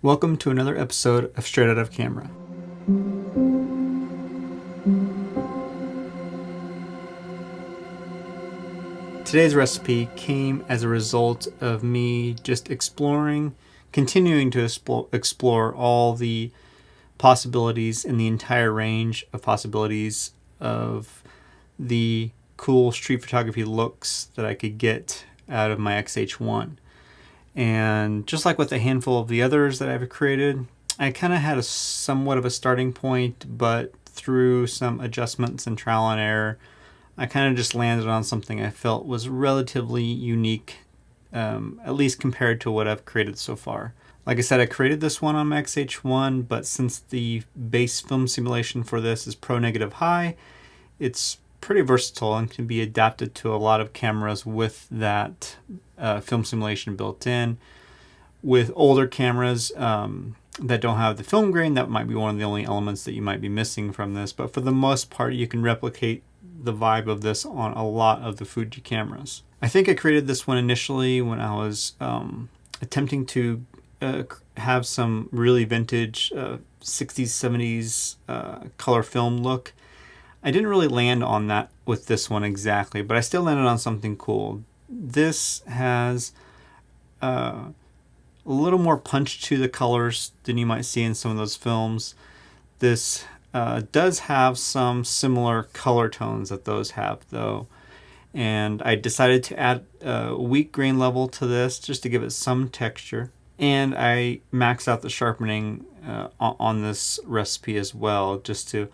Welcome to another episode of Straight Out of Camera. Today's recipe came as a result of me just continuing to explore all the possibilities in the entire range of possibilities of the cool street photography looks that I could get out of my X-H1. And just like with a handful of the others that I've created, I kind of had a somewhat of a starting point, but through some adjustments and trial and error, I kind of just landed on something I felt was relatively unique, at least compared to what I've created so far. Like I said, I created this one on my X-H1, but since the base film simulation for this is Pro Negative High, it's pretty versatile and can be adapted to a lot of cameras with that film simulation built in. With older cameras that don't have the film grain, that might be one of the only elements that you might be missing from this, but for the most part you can replicate the vibe of this on a lot of the Fuji cameras. I think I created this one initially when I was attempting to have some really vintage 60s, 70s color film look. I didn't really land on that with this one exactly, but I still landed on something cool. This has a little more punch to the colors than you might see in some of those films. This does have some similar color tones that those have though. And I decided to add a weak grain level to this just to give it some texture. And I maxed out the sharpening on this recipe as well, just to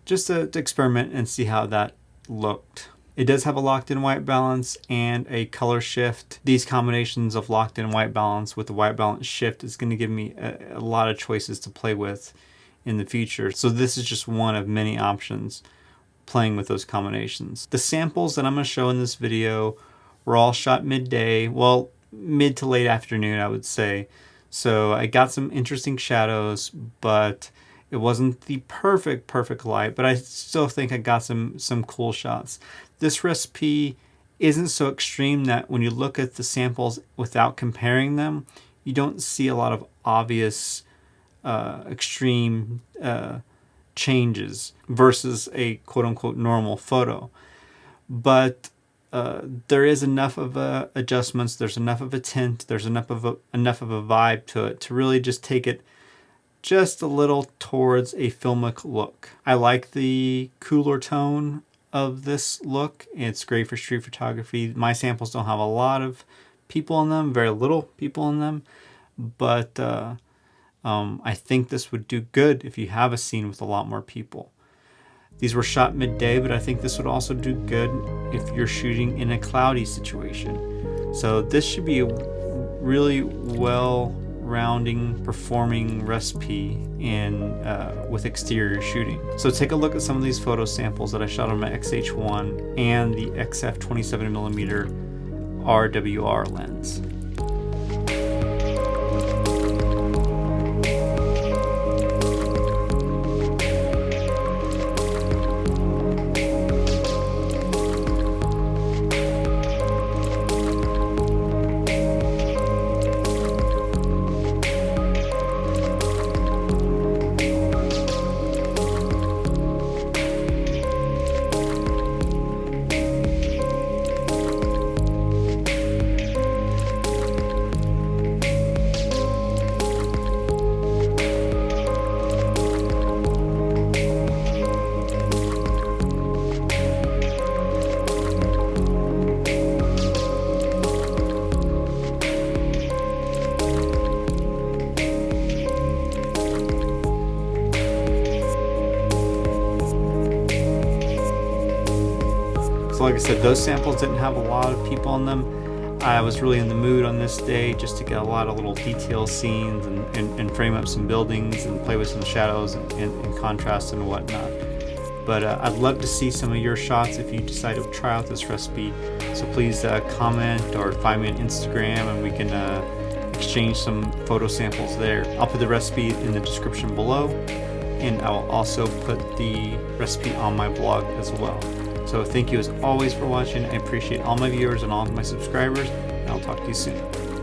experiment and see how that looked. It does have a locked-in white balance and a color shift. These combinations of locked-in white balance with the white balance shift is going to give me a lot of choices to play with in the future. So this is just one of many options playing with those combinations. The samples that I'm going to show in this video were all shot midday, well, mid to late afternoon, I would say. So I got some interesting shadows, but it wasn't the perfect light, but I still think I got some cool shots. This recipe isn't so extreme that when you look at the samples without comparing them, you don't see a lot of obvious extreme changes versus a quote-unquote normal photo. But there is enough of adjustments, there's enough of a tint, there's enough of a vibe to it to really just take it just a little towards a filmic look. I like the cooler tone of this look. It's great for street photography. My samples don't have a lot of people in them, very little people in them, but I think this would do good if you have a scene with a lot more people. These were shot midday, but I think this would also do good if you're shooting in a cloudy situation. So this should be a really well-rounding performing recipe in with exterior shooting. So take a look at some of these photo samples that I shot on my X-H1 and the XF 27mm RWR lens. So like I said, those samples didn't have a lot of people in them. I was really in the mood on this day just to get a lot of little detail scenes and frame up some buildings and play with some shadows and contrast and whatnot. But I'd love to see some of your shots if you decide to try out this recipe. So please comment or find me on Instagram and we can exchange some photo samples there. I'll put the recipe in the description below, and I will also put the recipe on my blog as well. So thank you as always for watching. I appreciate all my viewers and all of my subscribers, and I'll talk to you soon.